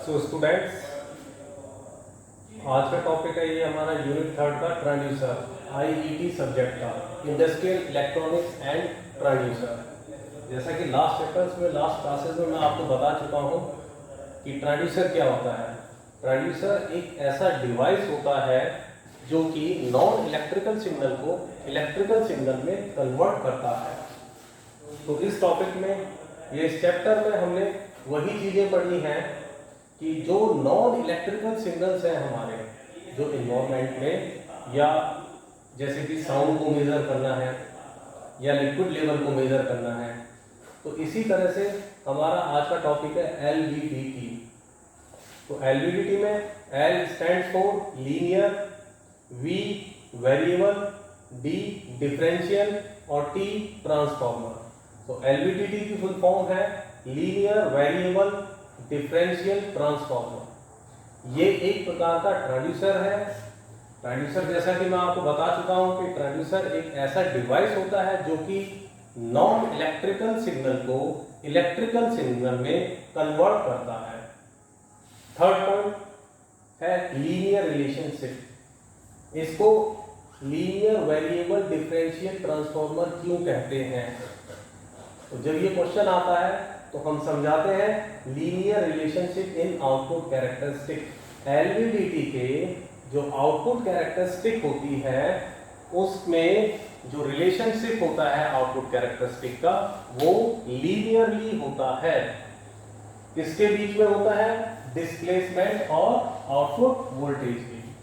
So students, आज का topic है ये हमारा यूनिट 3 का ट्रांसड्यूसर आईईटी सब्जेक्ट का इंडस्ट्रियल इलेक्ट्रॉनिक्स एंड ट्रांसड्यूसर। जैसा कि लास्ट चैप्टर्स में लास्ट क्लासेस में मैं आपको बता चुका हूँ कि ट्रांसड्यूसर क्या होता है। ट्रांसड्यूसर एक ऐसा डिवाइस होता है जो कि नॉन इलेक्ट्रिकल सिग्नल को इलेक्ट्रिकल सिग्नल में कन्वर्ट करता है। तो इस टॉपिक में ये इस चैप्टर में हमने वही चीज़ें पढ़ी हैं कि जो नॉन इलेक्ट्रिकल सिग्नल्स हैं हमारे जो इन्वायरमेंट में, या जैसे कि साउंड को मेज़र करना है या लिक्विड लेवल को मेज़र करना है, तो इसी तरह से हमारा आज का टॉपिक है एलवीडीटी। तो एलवीडीटी में L stands for linear, V variable, D differential और टी ट्रांसफॉर्मर। तो एलवीडीटी की फुल फॉर्म है लीनियर वेरिएबल डिफरेंशियल ट्रांसफॉर्मर। ये एक प्रकार का ट्रांसड्यूसर है। ट्रांसड्यूसर जैसा कि मैं आपको बता चुका हूं कि ट्रांसड्यूसर एक ऐसा डिवाइस होता है जो कि नॉन इलेक्ट्रिकल सिग्नल को इलेक्ट्रिकल सिग्नल में कन्वर्ट करता है। थर्ड पॉइंट है लीनियर रिलेशनशिप। इसको लीनियर वेरिएबल डिफरेंशियल ट्रांसफॉर्मर क्यों कहते हैं? तो जब ये क्वेश्चन आता है तो हम समझाते हैं linear relationship in output characteristic. LVDT के जो आउटपुट कैरेक्टरिस्टिक होती है उसमें जो रिलेशनशिप होता है आउटपुट कैरेक्टरिस्टिक का वो लीनियरली होता है। किसके बीच में होता है? डिस्प्लेसमेंट और आउटपुट वोल्टेज के बीच।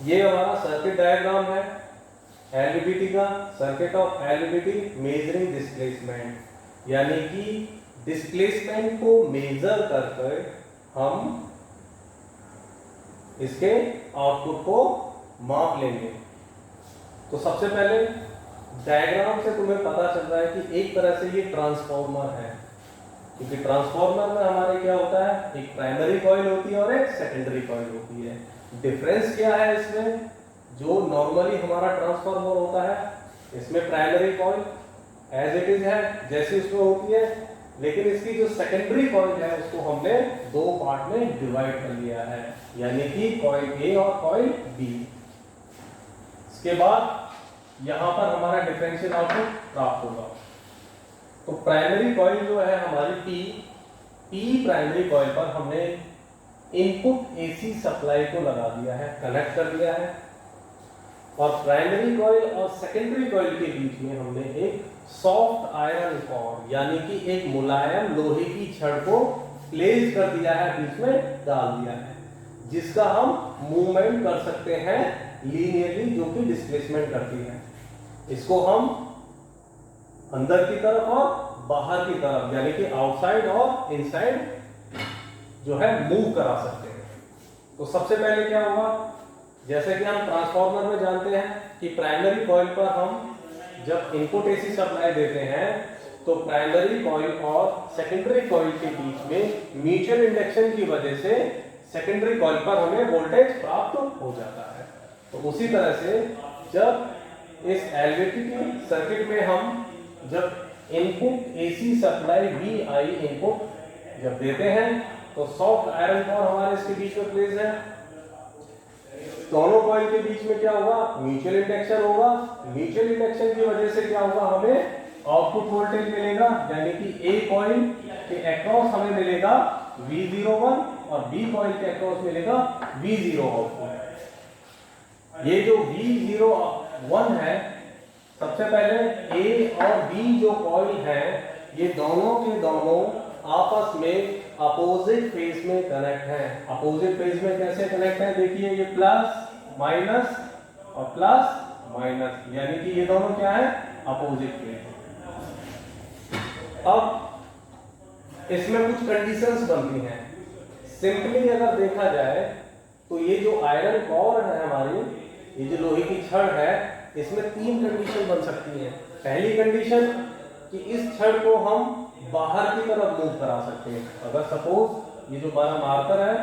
ये हमारा सर्किट डायग्राम है एलवीडीटी का। Circuit of LVDT measuring displacement, यानी कि डिस्प्लेसमेंट को मेजर करके हम इसके आउटपुट को माप लेंगे। तो सबसे पहले डायग्राम से तुम्हें पता चल रहा है कि एक तरह से ये ट्रांसफॉर्मर है, क्योंकि ट्रांसफॉर्मर में हमारे क्या होता है, एक प्राइमरी कॉइल होती है और एक सेकेंडरी कॉइल होती है। डिफरेंस क्या है इसमें? जो नॉर्मली हमारा ट्रांसफार्मर होता है इसमें primary coil as it is है जैसे इसमें होती है, लेकिन इसकी जो सेकेंडरी कॉइल है उसको हमने दो पार्ट में डिवाइड कर लिया है, यानी कि कॉइल ए और कॉइल बी। इसके बाद यहां पर हमारा डिफरेंशियल आउटपुट प्राप्त होगा। तो प्राइमरी कॉइल जो है हमारी पी प्राइमरी कॉइल पर हमने इनपुट एसी सप्लाई को लगा दिया है, कनेक्ट कर दिया है, और प्राइमरी कॉइल और सेकेंडरी कॉइल के बीच में हमने एक सॉफ्ट आयरन कोर यानी कि एक मुलायम लोहे की छड़ को प्लेस कर दिया है, बीच में डाल दिया है, जिसका हम मूवमेंट कर सकते हैं लीनियरली, जो कि डिस्प्लेसमेंट करती है। इसको हम अंदर की तरफ और बाहर की तरफ यानी कि आउटसाइड और इनसाइड जो है मूव करा सकते हैं। तो सबसे पहले क्या होगा, जैसे कि हम ट्रांसफार्मर में जानते हैं कि प्राइमरी कॉइल पर हम जब इनपुट एसी सप्लाई देते हैं तो प्राइमरी कॉइल और सेकेंडरी कॉइल के बीच में म्यूचुअल इंडक्शन की वजह से सेकेंडरी कॉइल पर हमें वोल्टेज प्राप्त हो जाता है। तो उसी तरह से जब इस एलवीडीटी सर्किट में हम जब input AC supply VI input जब देते हैं तो सॉफ्ट आयरन कोर हमारे इसके बीच में प्लेस है। दोनों कॉइल के बीच में क्या होगा? म्यूचुअल इंडक्शन होगा। म्यूचुअल इंडक्शन की वजह से क्या होगा? हमें आउटपुट वोल्टेज मिलेगा, यानी कि ए कॉइल के अक्रॉस हमें मिलेगा V01 और बी कॉइल के अक्रॉस मिलेगा V0 आउटपुट। ये जो V01 है, सबसे पहले ए और बी जो कॉइल है ये दोनों के दोनों आपस में अपोजिट फेज में कनेक्ट है। अपोजिट फेज में कैसे कनेक्ट है? देखिए, ये प्लस माइनस और प्लस माइनस, यानी कि ये दोनों क्या है? Opposite phase. अब इसमें कुछ कंडीशंस बनती हैं। सिंपली अगर देखा जाए तो ये जो आयरन कोर है हमारी, ये जो लोहे की छड़ है, इसमें तीन कंडीशन बन सकती है। पहली कंडीशन कि इस छड़ को हम बाहर की तरफ मूव करा सकते हैं। अगर सपोज ये जो हमारा मार्कर है,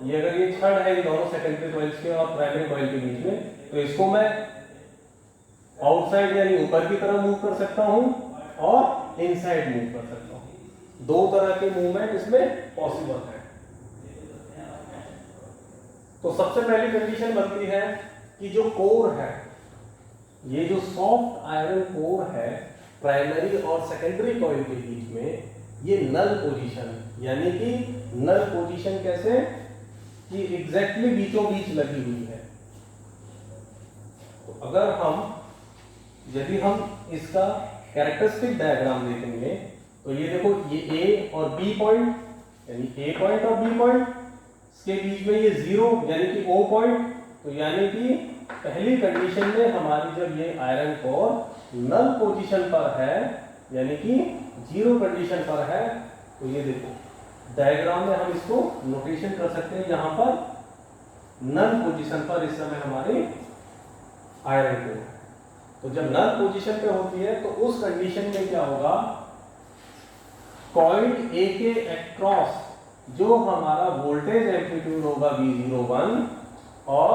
ये अगर ये छड़ है, ये दोनों सेकेंडरी कॉइल्स के और प्राइमरी कॉइल के बीच में, तो इसको मैं आउटसाइड यानी ऊपर की तरफ मूव कर सकता हूं और इनसाइड मूव कर सकता हूं। दो तरह के मूवमेंट इसमें पॉसिबल है। तो सबसे पहली कंडीशन बनती है कि जो कोर है, ये जो सॉफ्ट आयरन कोर है प्राइमरी और सेकेंडरी कॉइल के बीच में, ये नल पोजीशन, यानी कि नल पोजीशन कैसे कि एग्जैक्टली बीचों बीच लगी हुई है। तो अगर यदि हम इसका कैरेक्टरिस्टिक डायग्राम देखेंगे तो ये देखो, ये ए और बी पॉइंट, यानी ए पॉइंट और बी पॉइंट के बीच में ये जीरो यानी कि ओ पॉइंट। तो यानी कि पहली कंडीशन में हमारी जब ये आयरन कोर नल पोजीशन पर है, यानी कि जीरो कंडीशन पर है, तो ये देखो डायग्राम में हम इसको नोटेशन कर सकते हैं, यहां पर नल पोजीशन पर इस समय हमारी आयरन कोर है। तो जब नल पोजीशन पे होती है तो उस कंडीशन में क्या होगा, कॉइल ए के अक्रॉस जो हमारा वोल्टेज एम्पलीट्यूड होगा V01 और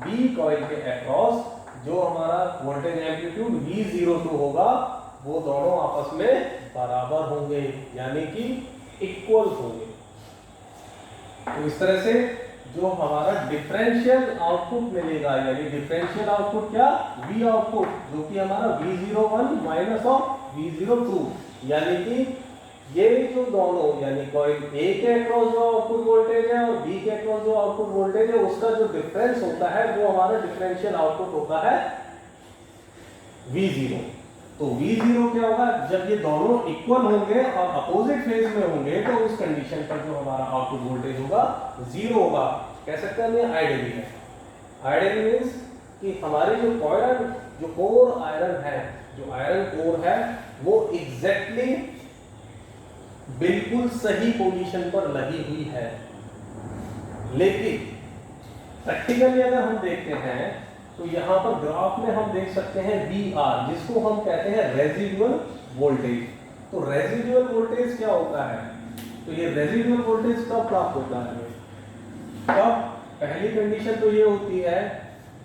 बी कॉइल के अक्रॉस जो हमारा वोल्टेज एम्पलीट्यूड V02 होगा, वो दोनों आपस में बराबर होंगे, यानी कि इक्वल होंगे। तो इस तरह से जो हमारा डिफरेंशियल आउटपुट मिलेगा, यानी डिफरेंशियल आउटपुट क्या, V आउटपुट, जो कि हमारा V01 माइनस ऑफ V02, यानी कि ये जो दोनों, यानी कॉइल ए के अक्रॉस जो आउटपुट वोल्टेज है और बी के अक्रॉस जो आउटपुट वोल्टेज है, उसका जो डिफरेंस होता है वो हमारा डिफरेंशियल आउटपुट होता है V0। तो V0 क्या होगा, जब ये दोनों इक्वल होंगे और अपोजिट फेज में होंगे तो उस कंडीशन पर जो हमारा आउटपुट वोल्टेज होगा जीरो होगा। कह सकते हैं ये आइडियली है। आइडियली मींस कि हमारी जो कॉइल, जो कोर आयरन है, जो आयरन कोर है, वो एग्जैक्टली बिल्कुल सही पोजीशन पर लगी हुई है। लेकिन प्रैक्टिकली अगर हम देखते हैं तो यहां पर ग्राफ में हम देख सकते हैं VR, जिसको हम कहते हैं रेजिडुअल वोल्टेज। तो रेजिडुअल वोल्टेज क्या होता है, तो ये रेजिडुअल वोल्टेज कब प्राप्त होता है, कब, पहली कंडीशन तो ये होती है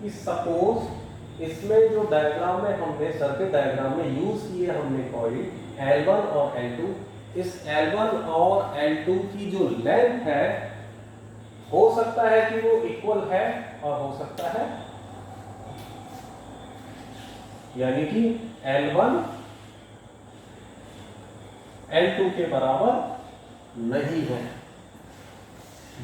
कि सपोज इसमें जो डायग्राम में हमने सर्किट डायग्राम में यूज किए हमने कॉइल L1 और L2, इस L1 और L2 की जो लेंथ है, हो सकता है कि वो इक्वल है और हो सकता है, यानी कि L1 L2 के बराबर नहीं है,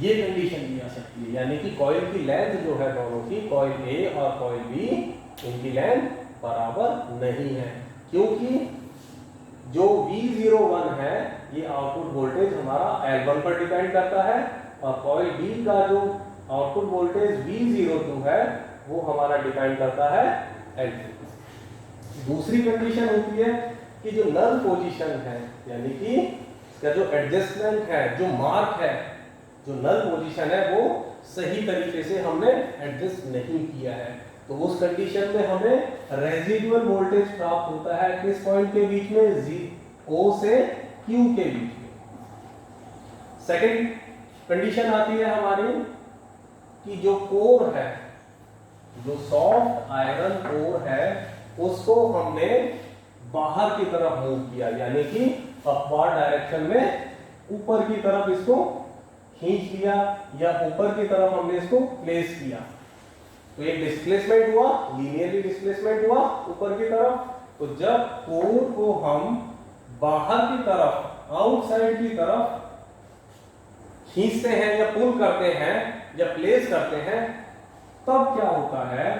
ये कंडीशन दी जा सकती है। यानी कि कॉइल की लेंथ जो है दोनों की, कॉइल ए और कॉइल बी, इनकी लेंथ बराबर नहीं है, क्योंकि जो V01 है ये आउटपुट वोल्टेज हमारा L1 पर डिपेंड करता है और कॉइल B का जो आउटपुट वोल्टेज V02 है वो हमारा डिपेंड करता है L2। दूसरी कंडीशन होती है कि जो नल पोजीशन है, यानी कि इसका जो एडजस्टमेंट है, जो मार्क है, जो नल पोजीशन है, वो सही तरीके से हमने एडजस्ट नहीं किया है। तो उस कंडीशन में हमें रेजिडुअल वोल्टेज प्राप्त होता है किस पॉइंट के बीच में, O से Q के बीच में। सेकंड कंडीशन आती है हमारी कि जो कोर है, जो सॉफ्ट आयरन कोर है, उसको हमने बाहर की तरफ मूव किया, यानी कि अपवर्ड डायरेक्शन में ऊपर की तरफ इसको खींच लिया या ऊपर की तरफ हमने इसको प्लेस किया। तो एक डिस्प्लेसमेंट हुआ, लीनियरली डिस्प्लेसमेंट हुआ ऊपर की तरफ। तो जब कोर को हम बाहर की तरफ, आउटसाइड की तरफ खींचते हैं या पुल करते हैं या प्लेस करते हैं, तब क्या होता है,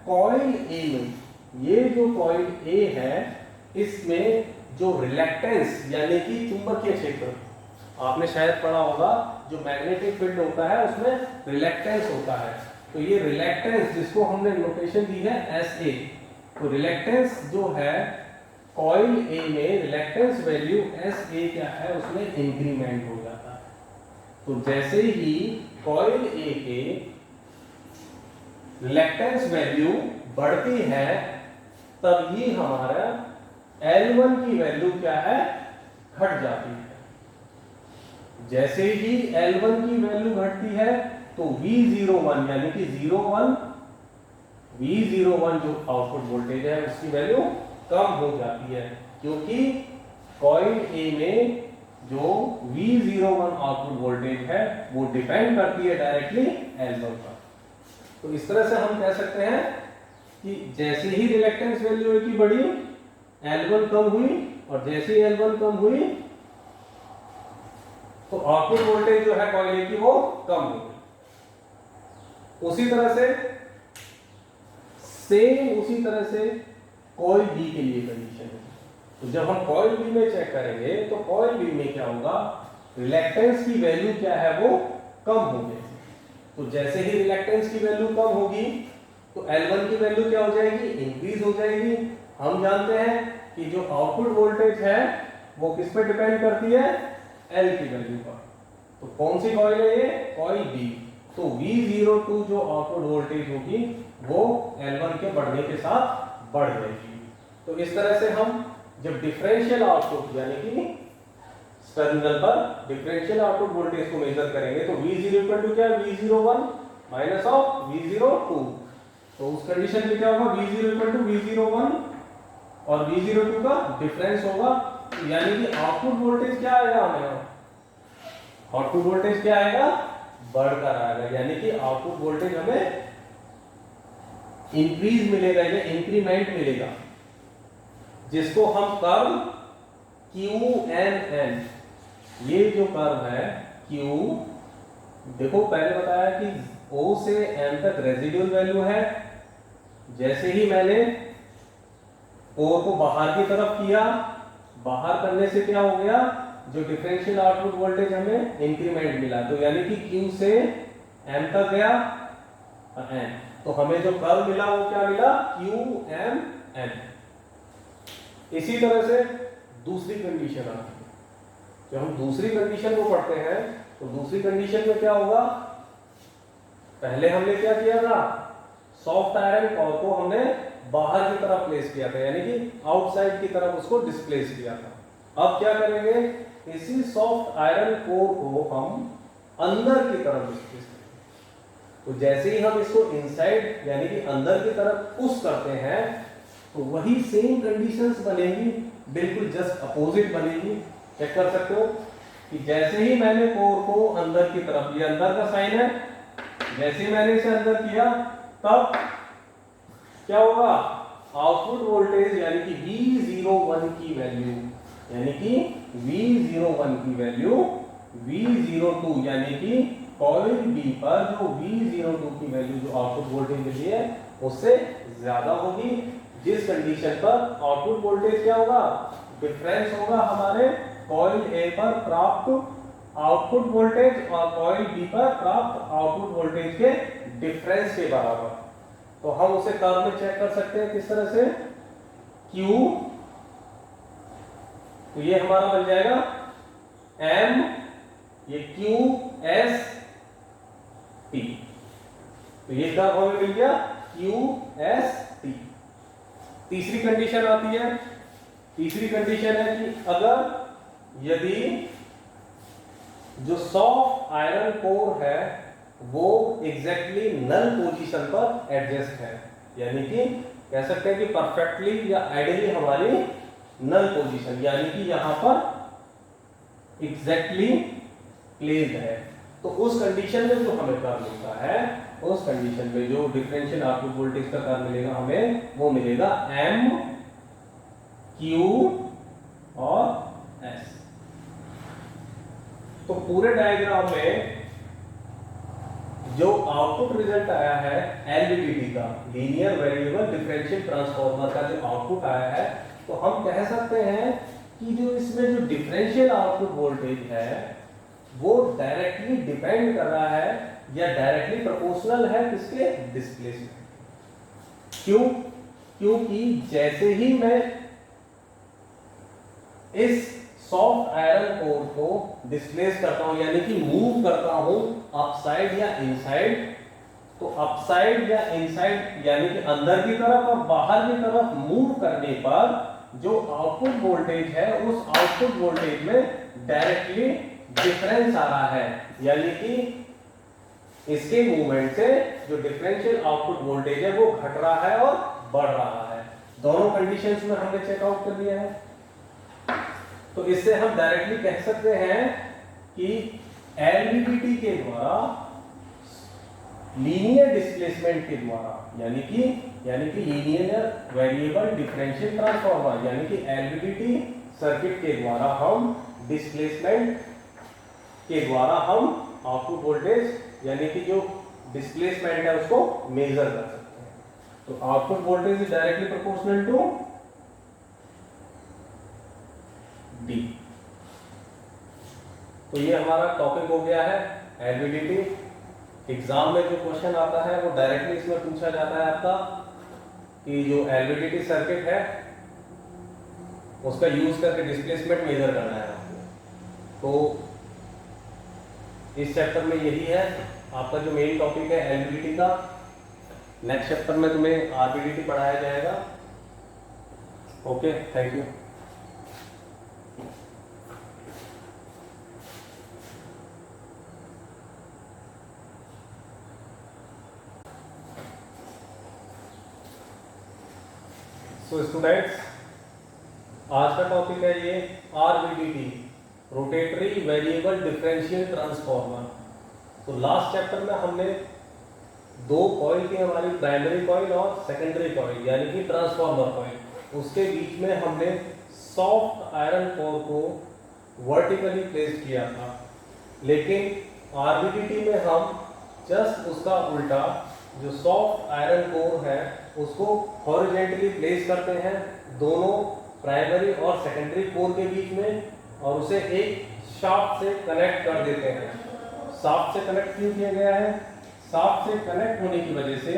कॉइल ए में, ये जो कॉइल ए है, इसमें जो रिलैक्टेंस यानी कि चुंबकीय क्षेत्र, आपने शायद पढ़ा होगा, जो मैग्नेटिक फील्ड होता है उसमें रिलैक्टेंस होता है। तो ये रिलैक्टेंस, जिसको हमने नोटेशन दी है SA, तो रिलैक्टेंस जो है कॉइल ए में, रिलैक्टेंस वैल्यू SA क्या है, उसमें इंक्रीमेंट हो जाता है। तो जैसे ही कॉइल ए के रिलैक्टेंस वैल्यू बढ़ती है, तभी हमारा L1 की वैल्यू क्या है, घट जाती है। जैसे ही L1 की वैल्यू घटती है तो V01 यानी कि V01 जो आउटपुट वोल्टेज है उसकी वैल्यू कम हो जाती है, क्योंकि कॉइल ए में जो V01 आउटपुट वोल्टेज है वो डिपेंड करती है डायरेक्टली L1 पर। तो इस तरह से हम कह सकते हैं कि जैसे ही रिलेक्टेंस वैल्यू की बढ़ी L1 कम हुई, और जैसे ही L1 कम हुई तो आउटपुट वोल्टेज जो है कॉइल की वो कम हो गई। उसी तरह से कॉइल बी के लिए कंडीशन है। तो जब हम कॉइल बी में चेक करेंगे तो कॉइल बी में क्या होगा, रिलेक्टेंस की वैल्यू क्या है वो कम होगी। तो जैसे ही रिलेक्टेंस की वैल्यू कम होगी तो L1 की वैल्यू क्या हो जाएगी, इंक्रीज हो जाएगी। हम जानते हैं कि जो आउटपुट वोल्टेज है वो किस पर डिपेंड करती है, L की वैल्यू पर। तो कौन सी कॉइल है ये, कॉइल बी। तो V02 जो आउटपुट वोल्टेज होगी वो L1 के बढ़ने के साथ बढ़ जाएगी। तो इस तरह से हम जब डिफरेंशियल आउटपुट यानी कि टर्मिनल पर डिफरेंशियल आउटपुट वोल्टेज को मेजर करेंगे तो V0 इक्वल टू क्या है, V01 माइनस ऑफ V02। तो उस कंडीशन में क्या होगा, V0 इक्वल टू V01 और V02 का डिफरेंस होगा। यानी कि आउटपुट वोल्टेज क्या आएगा, हमें आउटपुट वोल्टेज क्या आएगा, बढ़कर आएगा। यानी कि आउटपुट वोल्टेज हमें इंक्रीज मिलेगा या इंक्रीमेंट मिलेगा, जिसको हम कर्व QNN, ये जो कर्व है Q, देखो पहले बताया कि O से M तक रेजिडुअल वैल्यू है। जैसे ही मैंने O को बाहर की तरफ किया, बाहर करने से क्या हो गया, जो डिफरेंशियल आउटपुट वोल्टेज हमें इंक्रीमेंट मिला। तो यानी कि Q से M तक गया N, तो हमें जो कर्व मिला वो क्या मिला, QMN। इसी तरह से दूसरी कंडीशन आती है। जब हम दूसरी कंडीशन को पढ़ते हैं तो दूसरी कंडीशन में क्या होगा, पहले हमने क्या किया था, सॉफ्ट आयरन कोर को हमने बाहर की तरफ प्लेस किया था, यानी कि आउटसाइड की तरफ उसको डिस्प्लेस किया था। अब क्या करेंगे, इसी सॉफ्ट आयरन कोर को हम अंदर की तरफ डिस्प्लेस करेंगे। तो जैसे ही हम इसको इनसाइड यानी कि अंदर की तरफ पुश करते हैं तो वही सेम कंडीशंस बनेगी, बिल्कुल जस्ट अपोजिट बनेगी। चेक कर सकते हो कि जैसे ही मैंने कोर को अंदर की तरफ, ये अंदर का साइन है, जैसे ही मैंने इसे अंदर किया तब क्या होगा, आउटपुट वोल्टेज यानी कि V01 की वैल्यू, यानी कि V01 की वैल्यू V02 यानी कि कॉइल बी पर जो V02 की वैल्यू जो आउटपुट वोल्टेज मिली है उससे ज्यादा होगी। जिस कंडीशन पर आउटपुट वोल्टेज क्या होगा, डिफरेंस होगा हमारे कॉइल ए पर प्राप्त आउटपुट वोल्टेज और कॉइल बी पर प्राप्त आउटपुट वोल्टेज के डिफरेंस के बराबर। तो हम उसे कर्व में चेक कर सकते हैं किस तरह से, Q, तो ये हमारा बन जाएगा M, ये Q S T, तो ये कर्व हमें मिल गया Q S T। तीसरी कंडीशन आती है, तीसरी कंडीशन है कि अगर यदि जो सॉफ्ट आयरन कोर है वो एग्जैक्टली नल पोजीशन पर एडजस्ट है, यानी कि कह सकते हैं कि परफेक्टली या आइडियली हमारी नल पोजीशन, यानी कि यहां पर एग्जैक्टली प्लेस्ड है। तो उस कंडीशन में जो हमें कर्व मिलता है, उस कंडीशन में जो डिफरेंशियल आउटपुट वोल्टेज का कर्व मिलेगा हमें, वो मिलेगा M, Q और S। तो पूरे डायग्राम में जो आउटपुट रिजल्ट आया है LVDT का, लीनियर वेरिएबल डिफरेंशियल ट्रांसफार्मर का जो आउटपुट आया है, तो हम कह सकते हैं कि जो इसमें जो डिफरेंशियल आउटपुट वोल्टेज है वो डायरेक्टली डिपेंड कर रहा है या डायरेक्टली प्रोपोर्शनल है किसके, डिस्प्लेसमेंट। क्यों, क्योंकि जैसे ही मैं इस सॉफ्ट आयरन कोर को डिस्प्लेस करता हूं यानी कि मूव करता हूं अपसाइड या इनसाइड, तो अपसाइड या इनसाइड यानी कि अंदर की तरफ और बाहर की तरफ मूव करने पर जो आउटपुट वोल्टेज है उस आउटपुट वोल्टेज में डायरेक्टली डिफरेंस आ रहा है, यानी कि इसके मूवमेंट से जो डिफरेंशियल आउटपुट वोल्टेज है वो घट रहा है और बढ़ रहा है। दोनों कंडीशंस में हमने चेकआउट कर लिया है। तो इससे हम डायरेक्टली कह सकते हैं कि एलवीडीटी के द्वारा लीनियर डिस्प्लेसमेंट के द्वारा यानी कि लीनियर वेरिएबल डिफरेंशियल ट्रांसफार्मर यानी कि एलवीडीटी सर्किट के द्वारा हम डिस्प्लेसमेंट के द्वारा हम आउटपुट वोल्टेज यानी कि जो डिस्प्लेसमेंट है उसको मेजर कर सकते हैं। तो output voltage is directly proportional to D. तो ये हमारा टॉपिक हो गया है एलवीडीटी। एग्जाम में जो क्वेश्चन आता है वो डायरेक्टली इसमें पूछा जाता है आपका कि जो एलवीडीटी सर्किट है उसका यूज करके डिस्प्लेसमेंट मेजर करना है आपको। तो इस चैप्टर में यही है आपका जो मेन टॉपिक है एलवीडीटी का। नेक्स्ट चैप्टर में तुम्हें आरवीडीटी पढ़ाया जाएगा। Okay, thank you. तो स्टूडेंट्स आज का टॉपिक है ये आरवीडीटी, रोटेटरी वेरिएबल डिफरेंशियल ट्रांसफार्मर। तो लास्ट चैप्टर में हमने दो कॉइल की हमारी प्राइमरी कॉइल और सेकेंडरी कॉइल यानी कि ट्रांसफार्मर कॉइल, उसके बीच में हमने सॉफ्ट आयरन कोर को वर्टिकली प्लेस किया था। लेकिन आरवीडीटी में हम जस्ट उसका उल्टा, जो सॉफ्ट आयरन कोर है उसको हॉरिजॉन्टली प्लेस करते हैं दोनों प्राइमरी और सेकेंडरी कोर के बीच में, और उसे एक शाफ्ट से कनेक्ट कर देते हैं। शाफ्ट से कनेक्ट क्यों किया गया है? शाफ्ट से कनेक्ट होने की वजह से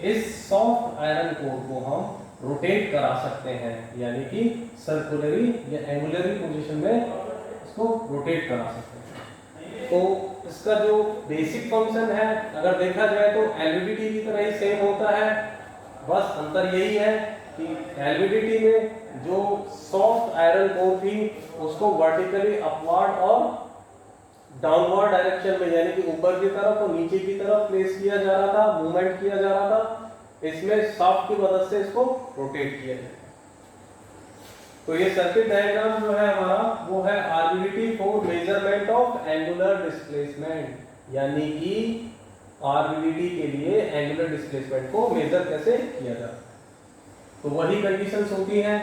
इस सॉफ्ट आयरन कोर को हम रोटेट करा सकते हैं, यानी कि सर्कुलरी या एंगुलरी पोजीशन में इसको रोटेट करा सकते हैं। तो इसका जो बेसिक फंक्शन है अगर देखा जाए तो एलवीडीटी की तरह ही सेम होता है, बस अंतर यही है कि एलवीडीटी में जो सॉफ्ट आयरन कोर थी उसको वर्टिकली अपवर्ड और डाउनवर्ड डायरेक्शन में यानी कि ऊपर की तरफ और नीचे की तरफ प्लेस किया जा रहा था, मूवमेंट किया जा रहा था। इसमें शाफ्ट की मदद से इसको रोटेट किया जाए। तो ये सर्किट डायग्राम जो है हमारा वो है RVDT for measurement of angular displacement, यानी कि आरवीडीटी के लिए एंगुलर डिस्प्लेसमेंट को मेजर कैसे किया जाए। तो वही कंडीशंस होती हैं।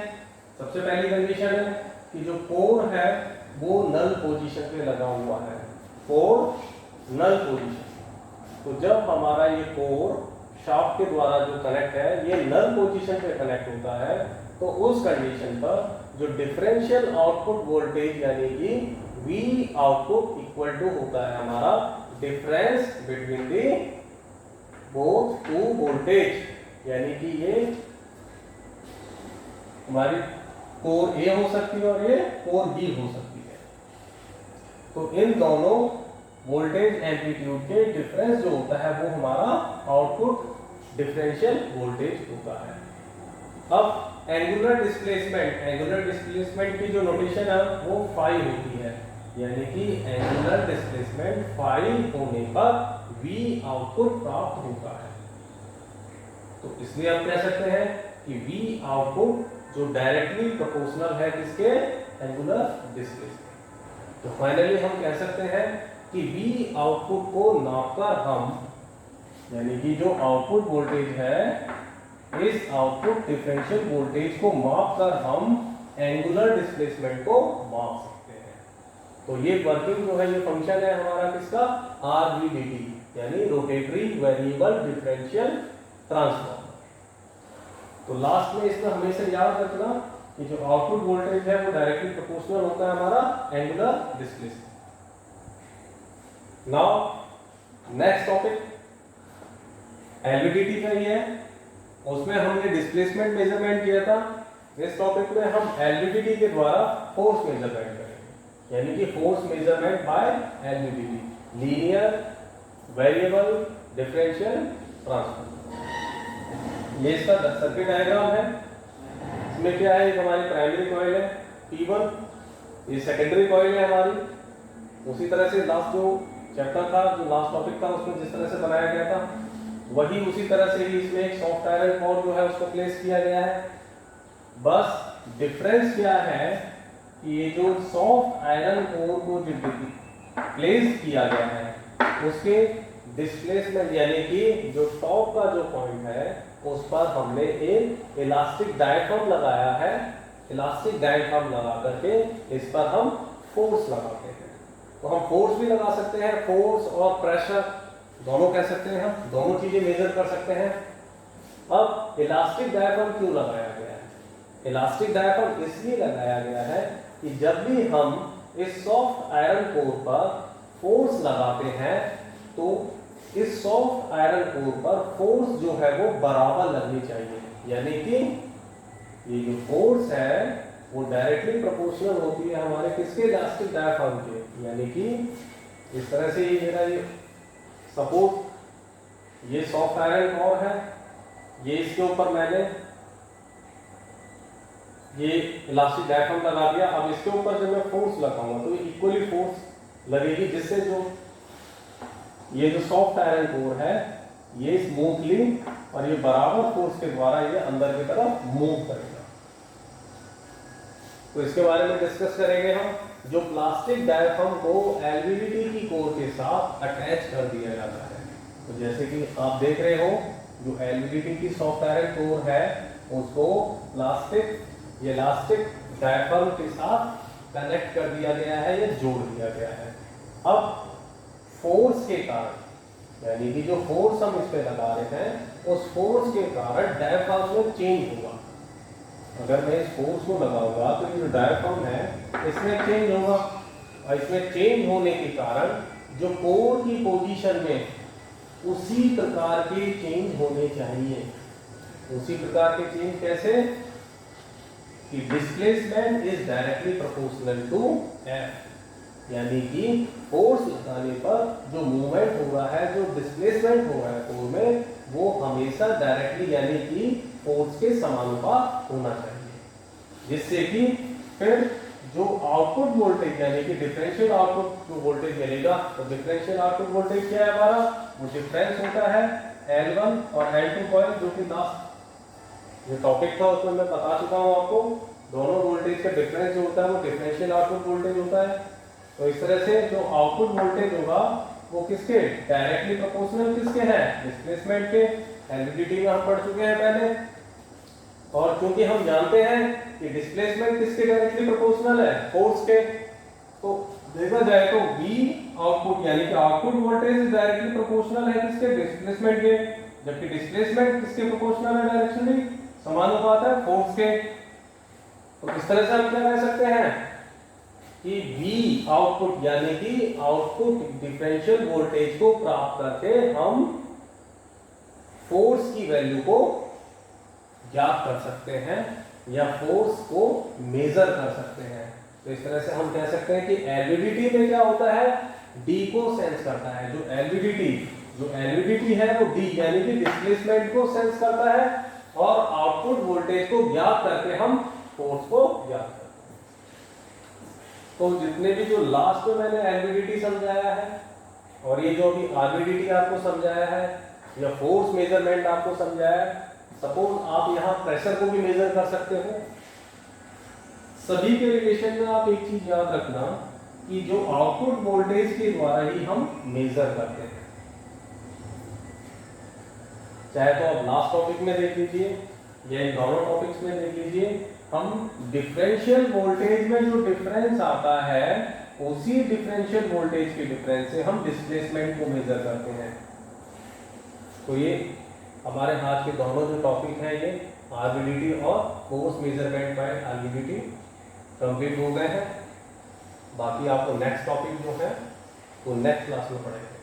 सबसे पहली कंडीशन है कि जो कोर है वो नल पोजीशन पे लगा हुआ है, कोर नल पोजीशन। तो जब हमारा ये कोर शाफ्ट के द्वारा जो कनेक्ट है ये नल पोजीशन पे कनेक्ट होता है, तो उस कंडीशन पर जो डिफरेंशियल आउटपुट वोल्टेज यानी कि V आउटपुट इक्वल टू होता है हमारा difference between the both two voltage, यानी कि ये हमारी कोर A हो सकती है और ये कोर B हो सकती है। तो इन दोनों वोल्टेज एम्पलीट्यूड के डिफरेंस जो होता है वो हमारा आउटपुट डिफरेंशियल वोल्टेज होता है। अब एंगुलर डिस्प्लेसमेंट की जो नोटेशन है वो फाई होती है, यानी कि एंगुलर डिस्प्लेसमेंट फाई होने पर V आउटपुट प्राप्त होता है। तो इसलिए हम कह सकते हैं कि V आउटपुट जो डायरेक्टली प्रोपोर्शनल है किसके? Angular displacement. तो फाइनली हम कह सकते हैं कि V आउटपुट को नापकर हम, यानी कि जो आउटपुट वोल्टेज है इस आउटपुट डिफरेंशियल वोल्टेज को मापकर हम एंगुलर डिस्प्लेसमेंट को माप सकते हैं। तो ये वर्किंग जो है ये फंक्शन है हमारा किसका? आरवीडीटी, यानी रोटेटरी वेरिएबल डिफरेंशियल ट्रांसफार्मर। तो लास्ट में इसमें हमेशा याद रखना कि जो आउटपुट वोल्टेज है वो डायरेक्टली प्रोपोर्शनल होता है हमारा angular displacement. Now next topic LVDT का ही है, उसमें हमने डिस्प्लेसमेंट मेजरमेंट किया था। इस टॉपिक में हम एलवीडीटी के द्वारा फोर्स मेजरमेंट करेंगे, यानी कि force measurement by LVDT, linear variable differential transformer. ये इसका सर्किट डायग्राम है। इसमें क्या है? एक हमारी प्राइमरी कॉइल है P1, ये सेकेंडरी कॉइल है हमारी। उसी तरह से लास्ट जो चैप्टर था, जो लास्ट टॉपिक था, उसमें जिस तरह से बनाया गया था वही उसी तरह से ही इसमें एक सॉफ्ट आयरन कोर जो है उसको प्लेस किया गया है। बस डिफरेंस क्या है ये जो सॉफ्ट आयरन कोर को जो प्लेस किया गया है उसके डिस्प्लेसमेंट यानी कि जो टॉप का जो पॉइंट है उस पर हमने एक इलास्टिक डायफ्राम लगाया है। इलास्टिक डायफ्राम लगा करके इस पर हम फोर्स लगाते हैं। तो हम फोर्स भी लगा सकते हैं, फोर्स और प्रेशर दोनों कह सकते हैं, हम दोनों चीजें मेजर कर सकते हैं। अब इलास्टिक डायफ्राम क्यों लगाया गया है? इलास्टिक डायफ्राम इसलिए लगाया गया है कि जब भी हम इस सॉफ्ट आयरन कोर पर फोर्स लगाते हैं तो इस सॉफ्ट आयरन कोर पर फोर्स जो है वो बराबर लगनी चाहिए, यानी कि ये जो फोर्स है वो डायरेक्टली प्रोपोर्शनल होती है हमारे किसके, इलास्टिक डायफ्राम के। यानी कि इस तरह से ये मेरा ये सपोज ये सॉफ्ट आयरन कोर है, ये इसके ऊपर मैंने ये इलास्टिक डायफ्राम लगा दिया। अब इसके ऊपर जब मैं फोर्स लगाऊंगा तो ये इक्वली फोर्स लगेगी, जिससे जो ये जो सॉफ्ट आयरन कोर है ये स्मूथली और ये बराबर फोर्स के द्वारा ये अंदर की तरफ मूव करेगा। तो इसके बारे में डिस्कस करेंगे हम। जो प्लास्टिक डायफ्राम को एलवीडीटी की कोर के साथ अटैच कर दिया जाता है, तो जैसे कि आप देख रहे हो जो एलवीडीटी की सॉफ्ट आयरन कोर है उसको प्लास्टिक इलास्टिक डायफ्राम के साथ कनेक्ट कर दिया गया है या जोड़ दिया गया है। अब फोर्स के कारण यानी कि जो फोर्स हम इस पे लगा रहे हैं उस फोर्स के कारण डायफ्राम में चेंज होगा। अगर मैं इस फोर्स को लगाऊंगा तो ये जो डायफ्राम है इसमें चेंज होगा, और इसमें चेंज होने के कारण जो कोर की पोजीशन में उसी प्रकार के चेंज होने चाहिए। उसी प्रकार के चेंज कैसे कि displacement is directly proportional to F, यानी कि फोर्स लगाने पर जो मूवमेंट हो रहा है, जो डिस्प्लेसमेंट हो रहा है कोर में, वो हमेशा डायरेक्टली यानी कि फोर्स के समानुपात होना चाहिए, जिससे कि फिर जो आउटपुट वोल्टेज यानी कि डिफरेंशियल आउटपुट जो वोल्टेज मिलेगा, तो डिफरेंशियल आउटपुट वोल्टेज क्या है हमारा, वो डिफरेंस होता है L1 और L2 कॉइल, जो कि लास्ट जो टॉपिक था उसमें मैं बता चुका हूँ आपको। दोनों वोल्टेज का डिफरेंस जो होता है वो डिफरेंशियल आउटपुट वोल्टेज होता है। तो इस तरह से जो आउटपुट वोल्टेज होगा वो किसके डायरेक्टली प्रोपोर्शनल किसके है, डिस्प्लेसमेंट के। एलवीडीटी में हम पढ़ चुके हैं पहले, और क्योंकि हम जानते हैं कि डिस्प्लेसमेंट किसके डायरेक्टली प्रोपोर्शनल है, फोर्स के, तो देखा जाए तो V आउटपुट यानी कि आउटपुट वोल्टेज डायरेक्टली प्रोपोर्शनल है किसके, डिस्प्लेसमेंट के, जबकि डिस्प्लेसमेंट किसके प्रोपोर्शनल है, डायरेक्शनली समानुपात है फोर्स के। तो इस तरह से हम क्या कह सकते हैं कि V आउटपुट यानी कि आउटपुट डिफरेंशियल वोल्टेज को प्राप्त करके हम फोर्स की वैल्यू को ज्ञात कर सकते हैं या फोर्स को मेजर कर सकते हैं। तो इस तरह से हम कह सकते हैं कि एलवीडीटी में क्या होता है, D को सेंस करता है। जो एलवीडीटी है वो D यानी कि डिस्प्लेसमेंट को सेंस करता है, और आउटपुट वोल्टेज को ज्ञात करके हम फोर्स को ज्ञात करते हैं। तो जितने भी जो लास्ट में मैंने एलवीडीटी समझाया है और ये जो अभी आरवीडीटी आपको समझाया है या फोर्स मेजरमेंट आपको समझाया है, सपोज आप यहाँ प्रेशर को भी मेजर कर सकते हो। सभी के रिलेशन में आप एक चीज याद रखना कि जो आउटपुट वोल्टेज के द्वारा ही हम मेजर करते हैं, चाहे तो आप लास्ट टॉपिक में देख लीजिए या इन दोनों टॉपिक्स में देख लीजिए, हम डिफरेंशियल वोल्टेज में जो डिफरेंस आता है उसी डिफरेंशियल वोल्टेज के डिफरेंस से हम डिस्प्लेसमेंट को मेजर करते हैं। तो ये हमारे हाथ के दोनों जो टॉपिक हैं ये आरवीडीटी और फोर्स मेजरमेंट बाय आरवीडीटी कंप्लीट हो गए हैं। बाकी आपको नेक्स्ट टॉपिक जो है वो नेक्स्ट क्लास में पढ़ेंगे।